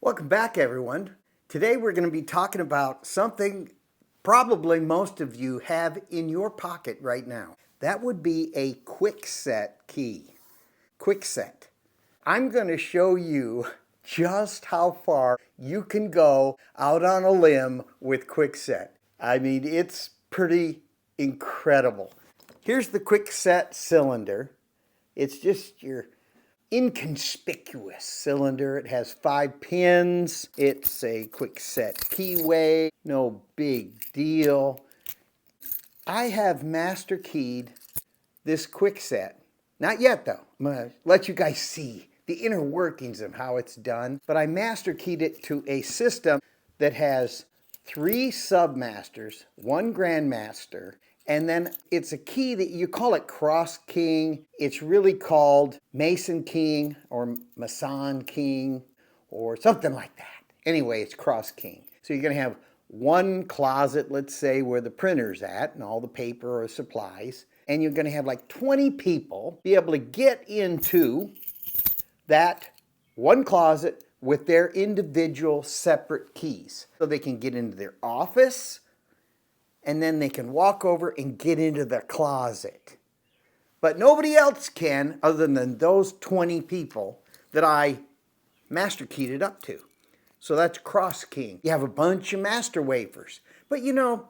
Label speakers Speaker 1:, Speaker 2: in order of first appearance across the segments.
Speaker 1: Welcome back, everyone. Today we're going to be talking about something probably most of you have in your pocket right now. That would be a Kwikset key. Kwikset. I'm going to show you just how far you can go out on a limb with Kwikset. I mean, it's pretty incredible. Here's the Kwikset cylinder. It's just your inconspicuous cylinder. It has 5 pins. It's a Kwikset keyway. No big deal. I have master keyed this Kwikset. Not yet though. I'm gonna let you guys see the inner workings of how it's done. But I master keyed it to a system that has 3 submasters, 1 grandmaster, and then it's a key that you call it cross keying. It's really called Mason keying or Mason keying or something like that. Anyway, it's cross keying. So you're going to have one closet, let's say, where the printer's at and all the paper or supplies. And you're going to have like 20 people be able to get into that one closet with their individual separate keys. So they can get into their office, and then they can walk over and get into the closet. But nobody else can other than those 20 people that I master keyed it up to. So that's cross keying. You have a bunch of master wafers. But you know,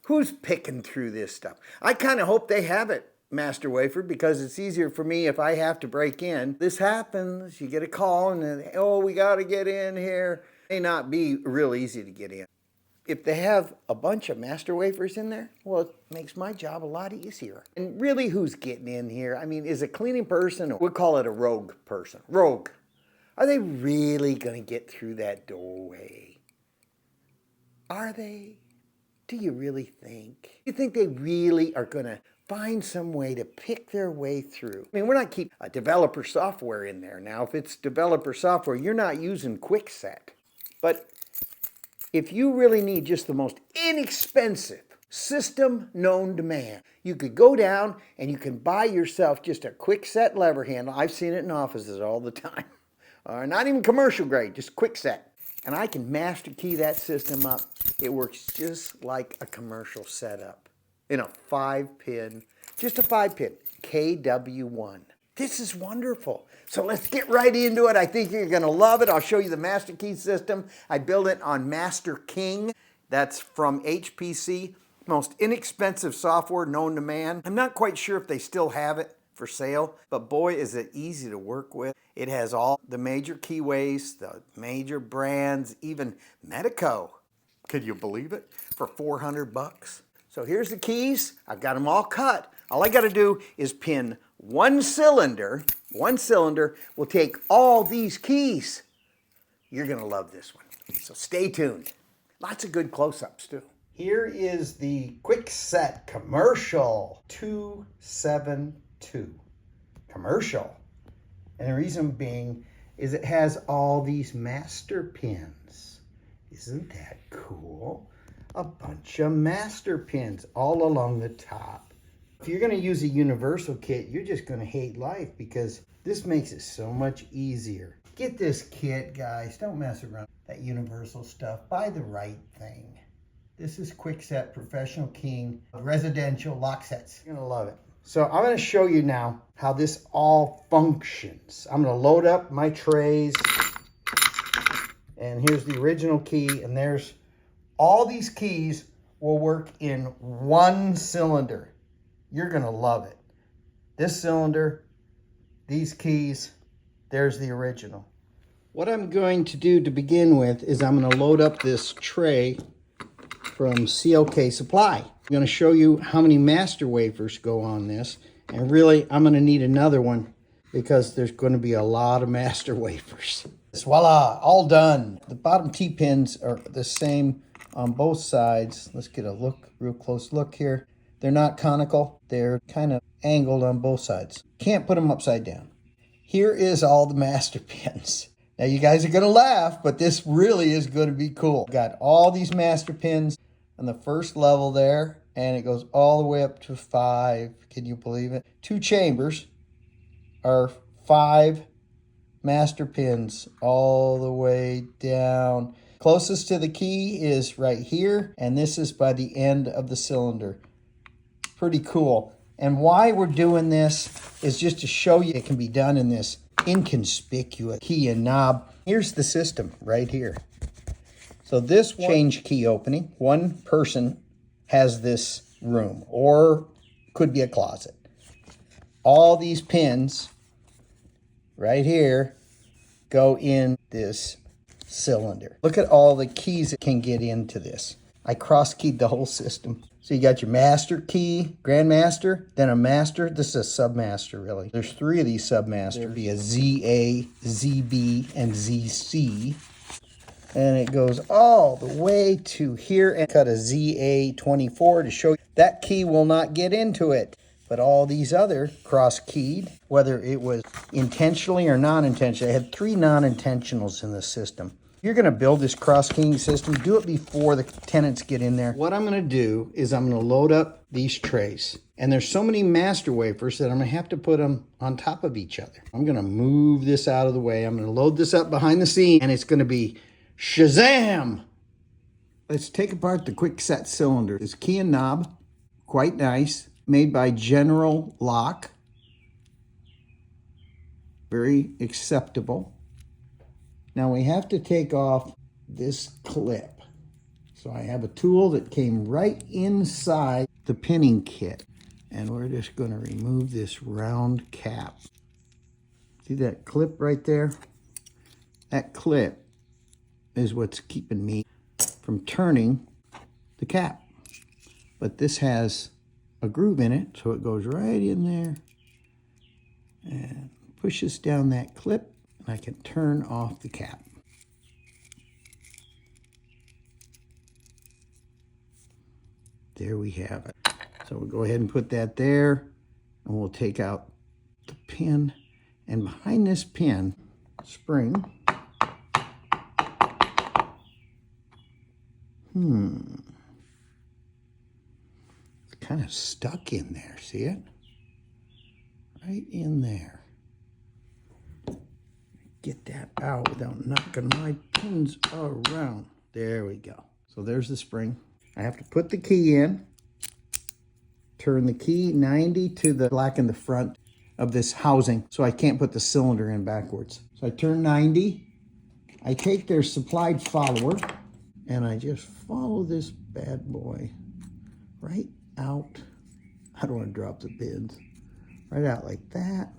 Speaker 1: who's picking through this stuff? I kind of hope they have it master wafer because it's easier for me if I have to break in. This happens, you get a call and then, oh, we got to get in here. It may not be real easy to get in. If they have a bunch of master wafers in there, well, it makes my job a lot easier. And really, who's getting in here? I mean, is a cleaning person, or we'll call it a rogue person. Rogue. Are they really going to get through that doorway? Are they? Do you really think? You think they really are going to find some way to pick their way through? I mean, we're not keeping a developer software in there now. If it's developer software, you're not using Kwikset. But if you really need just the most inexpensive system known to man, you could go down and you can buy yourself just a Kwikset lever handle. I've seen it in offices all the time. Not even commercial grade, just Kwikset. And I can master key that system up. It works just like a commercial setup in a 5-pin, just a 5-pin, KW1. This is wonderful. So let's get right into it. I think you're going to love it. I'll show you the master key system. I built it on Master King. That's from HPC. Most inexpensive software known to man. I'm not quite sure if they still have it for sale, but boy, is it easy to work with. It has all the major keyways, the major brands, even Medico. Could you believe it? For 400 bucks. So here's the keys. I've got them all cut. All I got to do is pin one cylinder. One cylinder will take all these keys. You're going to love this one. So stay tuned. Lots of good close-ups too. Here is the Kwikset Commercial 272. Commercial. And the reason being is it has all these master pins. Isn't that cool? A bunch of master pins all along the top. If you're going to use a universal kit, you're just going to hate life because this makes it so much easier. Get this kit, guys. Don't mess around with that universal stuff. Buy the right thing. This is Kwikset Professional Keying Residential Lock Sets. You're going to love it. So I'm going to show you now how this all functions. I'm going to load up my trays. And here's the original key. And there's all these keys will work in one cylinder. You're going to love it. This cylinder, these keys, there's the original. What I'm going to do to begin with is I'm going to load up this tray from COK Supply. I'm going to show you how many master wafers go on this. And really, I'm going to need another one because there's going to be a lot of master wafers. Voila, all done. The bottom T-pins are the same on both sides. Let's get a look, real close look here. They're not conical. They're kind of angled on both sides. Can't put them upside down. Here is all the master pins. Now you guys are going to laugh, but this really is going to be cool. Got all these master pins on the first level there, and it goes all the way up to 5. Can you believe it? 2 chambers are 5 master pins all the way Closest to the key is right here, and this is by the end of the cylinder. Pretty cool. And why we're doing this is just to show you it can be done in this inconspicuous key and knob. Here's the system right here. So this change key opening, one person has this room, or could be a closet. All these pins right here go in this cylinder. Look at all the keys that can get into this. I cross-keyed the whole system. So you got your master key, grandmaster, then a master. This is a submaster, really. There's 3 of these submasters. There'd be a ZA, ZB, and ZC. And it goes all the way to here, and cut a ZA24 to show you that key will not get into it. But all these other cross-keyed, whether it was intentionally or non-intentionally, I had 3 non-intentionals in the system. You're going to build this cross-keying system, do it before the tenants get in there. What I'm going to do is I'm going to load up these trays. And there's so many master wafers that I'm going to have to put them on top of each other. I'm going to move this out of the way. I'm going to load this up behind the scene, and it's going to be Shazam! Let's take apart the Kwikset cylinder. This key and knob, quite nice, made by General Lock. Very acceptable. Now we have to take off this clip. So I have a tool that came right inside the pinning kit. And we're just going to remove this round cap. See that clip right there? That clip is what's keeping me from turning the cap. But this has a groove in it, so it goes right in there and pushes down that clip. I can turn off the cap. There we have it. So we'll go ahead and put that there, and we'll take out the pin. And behind this pin, spring, it's kind of stuck in there, see it? Right in there. Get that out without knocking my pins around. There we go. So there's the spring. I have to put the key in, turn the key 90 to the black in the front of this housing, so I can't put the cylinder in backwards. So I turn 90, I take their supplied follower, and I just follow this bad boy right out. I don't want to drop the pins. Right out like that.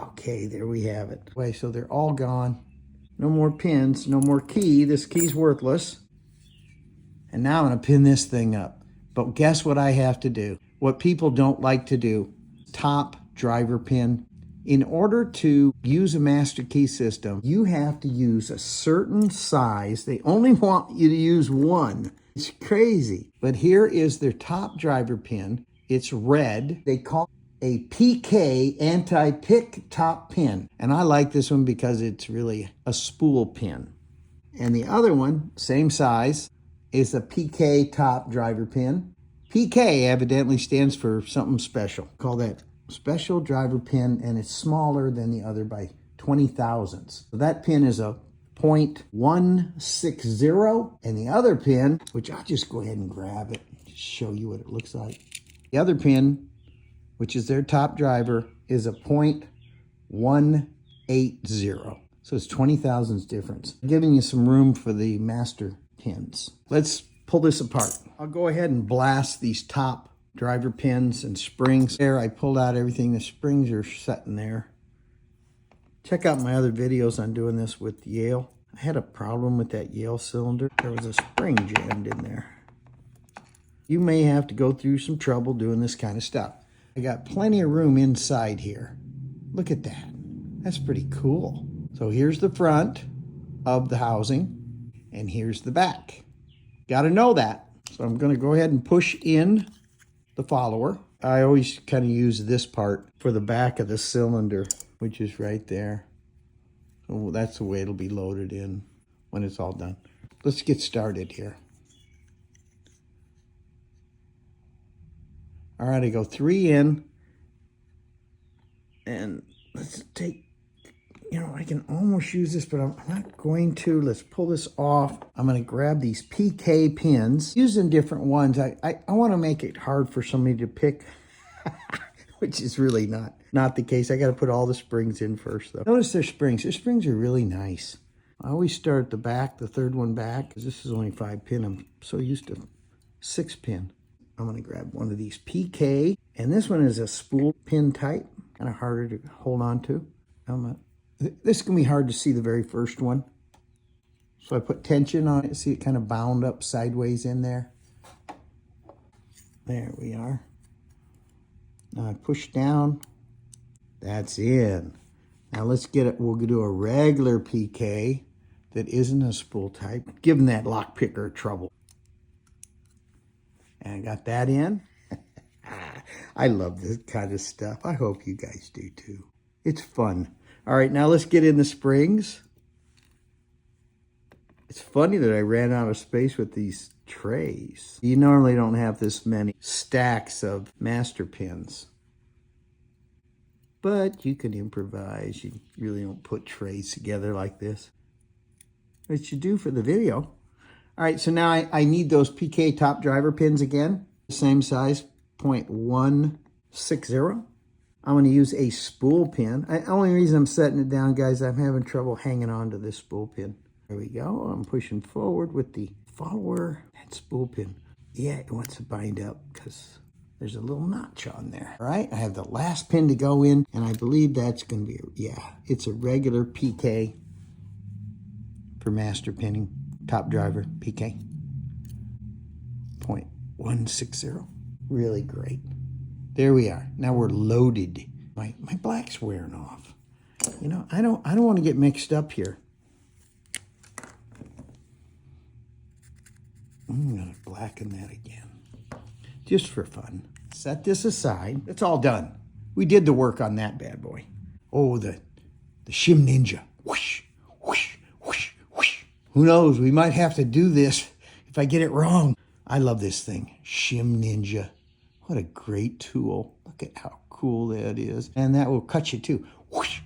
Speaker 1: Okay, there we have it. Okay, so they're all gone. No more pins, no more key. This key's worthless. And now I'm going to pin this thing up. But guess what I have to do? What people don't like to do. Top driver pin. In order to use a master key system, you have to use a certain size. They only want you to use one. It's crazy. But here is their top driver pin. It's red. They call it a PK anti-pick top pin. And I like this one because it's really a spool pin. And the other one, same size, is a PK top driver pin. PK evidently stands for something special. Call that special driver pin, and it's smaller than the other by 20 thousandths. So that pin is a 0.160, and the other pin, which I'll just go ahead and grab it, just show you what it looks like. The other pin, which is their top driver, is a 0.180. So it's 20 thousandths difference, giving you some room for the master pins. Let's pull this apart. I'll go ahead and blast these top driver pins and springs. There, I pulled out everything. The springs are sitting there. Check out my other videos on doing this with Yale. I had a problem with that Yale cylinder. There was a spring jammed in there. You may have to go through some trouble doing this kind of stuff. I got plenty of room inside here. Look at that. That's pretty cool. So here's the front of the housing, and here's the back. Got to know that. So I'm going to go ahead and push in the follower. I always kind of use this part for the back of the cylinder, which is right there. So that's the way it'll be loaded in when it's all done. Let's get started here. All right, I go 3 in, and let's take you know, I can almost use this, but I'm not going to. Let's pull this off. I'm going to grab these PK pins, using different ones. I want to make it hard for somebody to pick, which is really not the case. I got to put all the springs in first, though. Notice their springs. Their springs are really nice. I always start at the back, the third one back, because this is only 5 pin. I'm so used to 6 pin. I'm going to grab one of these PK, and this one is a spool pin type, kind of harder to hold on to. This can be hard to see the very first one. So I put tension on it. See it kind of bound up sideways in there. There we are. Now I push down. That's in. Now let's get it. We'll do a regular PK that isn't a spool type, giving that lock picker trouble. And I got that in. I love this kind of stuff. I hope you guys do too. It's fun. All right, now let's get in the springs. It's funny that I ran out of space with these trays. You normally don't have this many stacks of master pins. But you can improvise. You really don't put trays together like this. But you do for the video. All right, so now I need those PK top driver pins again. Same size, 0.160. I'm going to use a spool pin. The only reason I'm setting it down, guys, I'm having trouble hanging on to this spool pin. There we go. I'm pushing forward with the follower. That spool pin, yeah, it wants to bind up because there's a little notch on there. All right, I have the last pin to go in, and I believe that's going to be, yeah, it's a regular PK for master pinning. Top driver, PK. 0.160. Really great. There we are. Now we're loaded. My black's wearing off. You know, I don't want to get mixed up here. I'm gonna blacken that again, just for fun. Set this aside. It's all done. We did the work on that bad boy. Oh, the Shim Ninja. Whoosh, whoosh, whoosh, whoosh. Who knows? We might have to do this if I get it wrong. I love this thing, Shim Ninja. What a great tool. Look at how cool that is. And that will cut you too. Whoosh.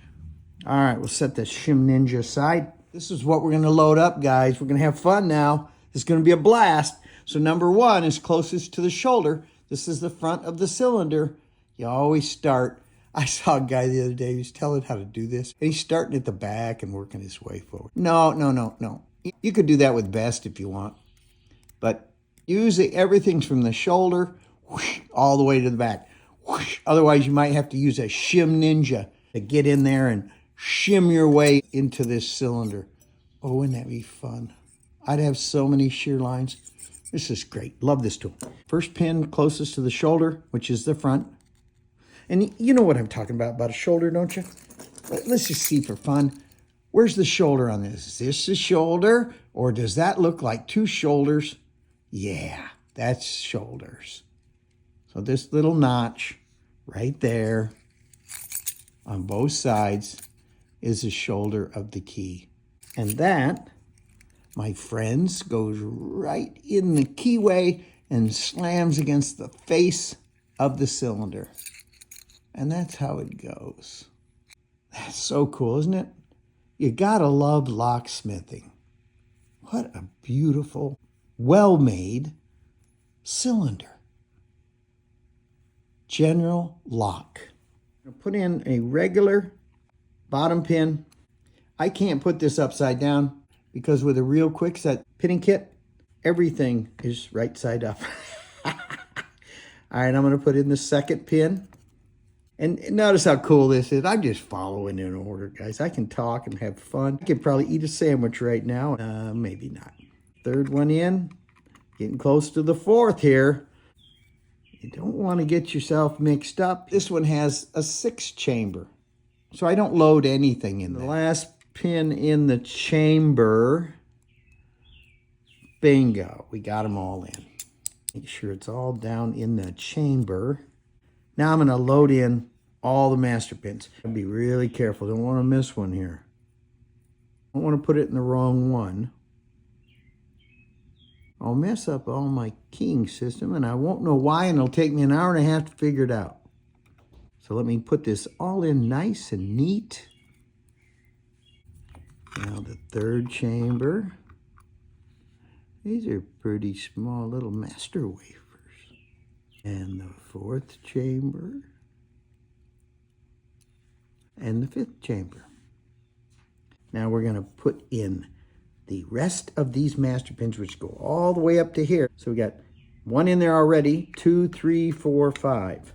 Speaker 1: All right, we'll set the Shim Ninja aside. This is what we're gonna load up, guys. We're gonna have fun now. It's gonna be a blast. So number 1 is closest to the shoulder. This is the front of the cylinder. You always start. I saw a guy the other day who was telling how to do this. And he's starting at the back and working his way forward. No. You could do that with vest if you want. But usually everything's from the shoulder whoosh, all the way to the back. Whoosh. Otherwise, you might have to use a Shim Ninja to get in there and shim your way into this cylinder. Oh, wouldn't that be fun? I'd have so many shear lines. This is great. Love this tool. First pin closest to the shoulder, which is the front. And you know what I'm talking about a shoulder, don't you? Let's just see for fun. Where's the shoulder on this? Is this the shoulder, or does that look like 2 shoulders? Yeah, that's shoulders. So this little notch right there on both sides is the shoulder of the key. And that, my friends, goes right in the keyway and slams against the face of the cylinder. And that's how it goes. That's so cool, isn't it? You gotta love locksmithing. What a beautiful, well-made cylinder. General lock. I'm gonna put in a regular bottom pin. I can't put this upside down because with a real Kwikset pinning kit, everything is right side up. All right, I'm gonna put in the second pin. And notice how cool this is. I'm just following in order, guys. I can talk and have fun. I could probably eat a sandwich right now. Maybe not. Third one in. Getting close to the fourth here. You don't want to get yourself mixed up. This one has a 6 chamber. So I don't load anything in there. The last pin in the chamber. Bingo. We got them all in. Make sure it's all down in the chamber. Now I'm going to load in all the master pins. Be really careful. Don't want to miss one here. Don't want to put it in the wrong one. I'll mess up all my keying system and I won't know why, and it'll take me an hour and a half to figure it out. So let me put this all in nice and neat. Now the third chamber. These are pretty small little master wafers. And the fourth chamber. And the fifth chamber. Now we're going to put in the rest of these master pins, which go all the way up to here. So we got one in there already, 2, 3, 4, 5.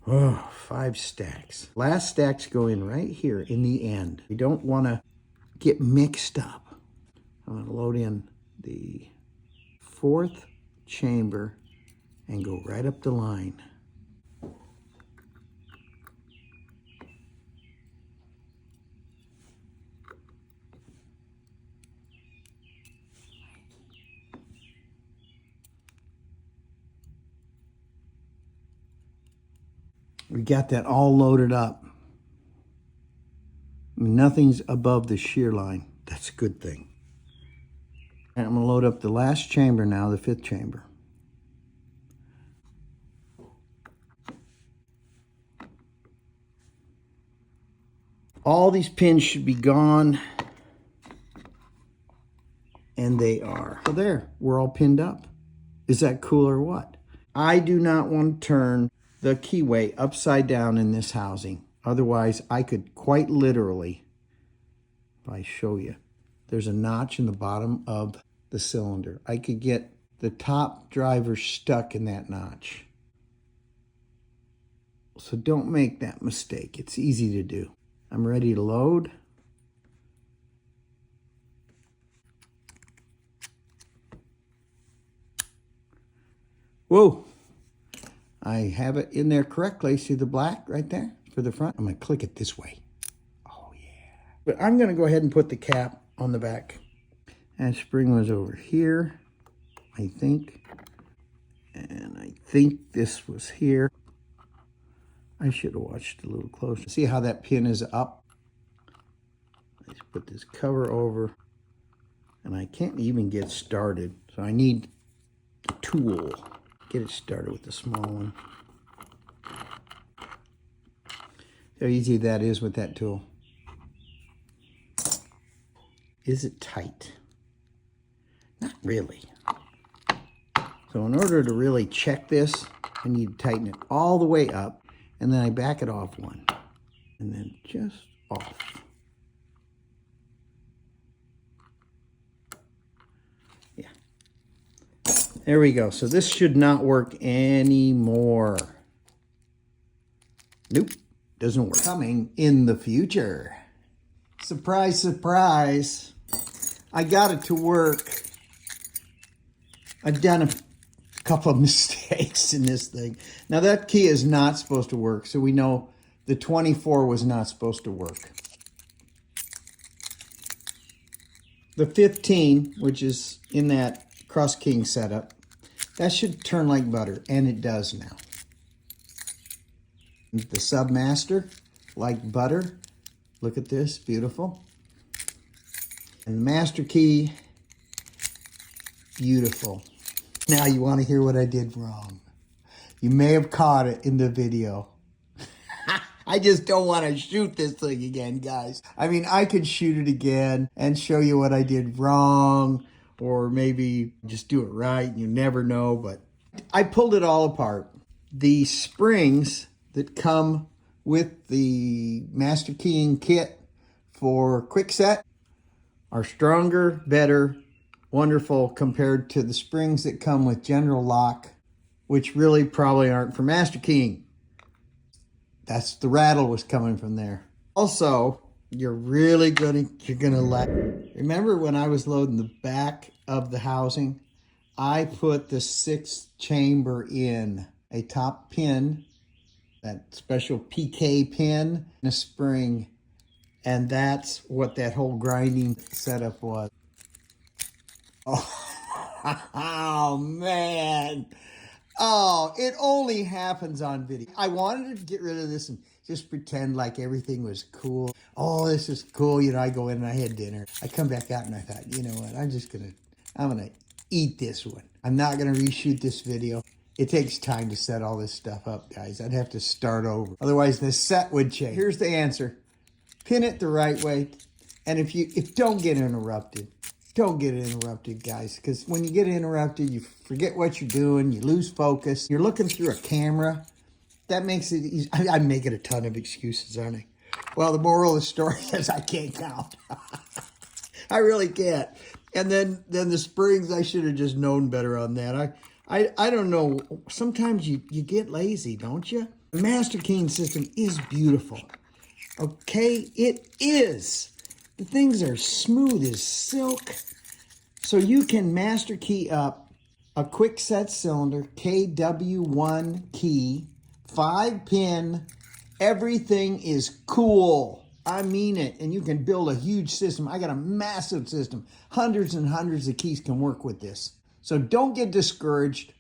Speaker 1: Oh, 5 stacks. Last stacks go in right here in the end. We don't want to get mixed up. I'm going to load in the fourth chamber and go right up the line. We got that all loaded up. Nothing's above the shear line. That's a good thing. And I'm going to load up the last chamber now, the fifth chamber. All these pins should be gone. And they are. So there, we're all pinned up. Is that cool or what? I do not want to turn the keyway upside down in this housing. Otherwise, I could quite literally, if I show you, there's a notch in the bottom of the cylinder. I could get the top driver stuck in that notch. So don't make that mistake. It's easy to do. I'm ready to load. Whoa! I have it in there correctly. See the black right there for the front? I'm going to click it this way. Oh, yeah. But I'm going to go ahead and put the cap on the back. That spring was over here, I think. And I think this was here. I should have watched a little closer. See how that pin is up? Let's put this cover over. And I can't even get started. So I need a tool. Get it started with the small one. How easy that is with that tool. Is it tight? Not really. So in order to really check this, I need to tighten it all the way up, and then I back it off one, and then just off. There we go. So this should not work anymore. Nope, doesn't work. Coming in the future. Surprise, surprise. I got it to work. I've done a couple of mistakes in this thing. Now that key is not supposed to work, so we know the 24 was not supposed to work. The 15, which is in that cross king setup, that should turn like butter, and it does now. The submaster, like butter. Look at this, beautiful. And the master key, beautiful. Now you want to hear what I did wrong. You may have caught it in the video. I just don't want to shoot this thing again, guys. I mean, I could shoot it again and show you what I did wrong, or maybe just do it right, you never know, but I pulled it all apart. The springs that come with the master keying kit for Kwikset are stronger, better, wonderful compared to the springs that come with General Lock, which really probably aren't for master keying. That's the rattle was coming from there. Also, you're gonna like. Remember when I was loading the back of the housing, I put the 6th chamber in, a top pin, that special PK pin, and a spring, and that's what that whole grinding setup was. Oh man. Oh, it only happens on video. I wanted to get rid of this and just pretend like everything was cool. Oh, this is cool. You know, I go in and I had dinner. I come back out and I thought, you know what? I'm going to eat this one. I'm not going to reshoot this video. It takes time to set all this stuff up, guys. I'd have to start over. Otherwise, the set would change. Here's the answer. Pin it the right way. And if don't get interrupted. Don't get interrupted, guys, because when you get interrupted, you forget what you're doing, you lose focus. You're looking through a camera. That makes it easy. I'm making a ton of excuses, aren't I? Well, the moral of the story is I can't count. I really can't. And then the springs, I should have just known better on that. I don't know. Sometimes you get lazy, don't you? The master keying system is beautiful. Okay, it is. The things are smooth as silk. So you can master key up a Kwikset cylinder, KW1 key, 5-pin. Everything is cool. I mean it. And you can build a huge system. I got a massive system. Hundreds and hundreds of keys can work with this. So don't get discouraged.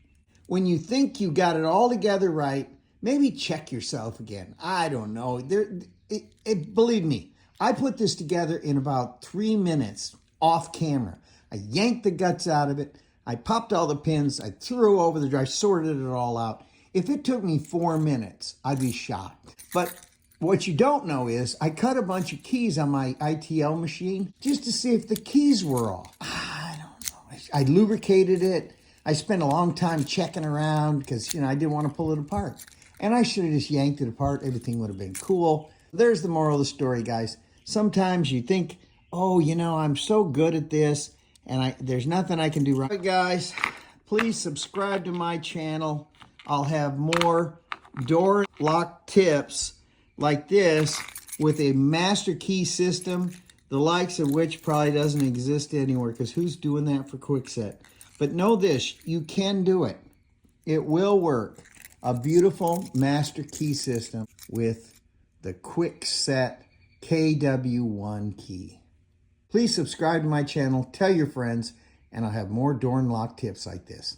Speaker 1: When you think you got it all together right, maybe check yourself again. I don't know. Believe me, I put this together in about 3 minutes off camera. I yanked the guts out of it. I popped all the pins. I threw over the drive, sorted it all out. If it took me 4 minutes, I'd be shocked. But what you don't know is I cut a bunch of keys on my ITL machine just to see if the keys were off. I don't know. I lubricated it. I spent a long time checking around because, I didn't want to pull it apart. And I should have just yanked it apart. Everything would have been cool. There's the moral of the story, guys. Sometimes you think, oh, I'm so good at this and there's nothing I can do right. Guys, please subscribe to my channel. I'll have more door lock tips like this with a master key system, the likes of which probably doesn't exist anywhere because who's doing that for Kwikset? But know this, you can do it. It will work. A beautiful master key system with the Kwikset KW1 key. Please subscribe to my channel, tell your friends, and I'll have more door and lock tips like this.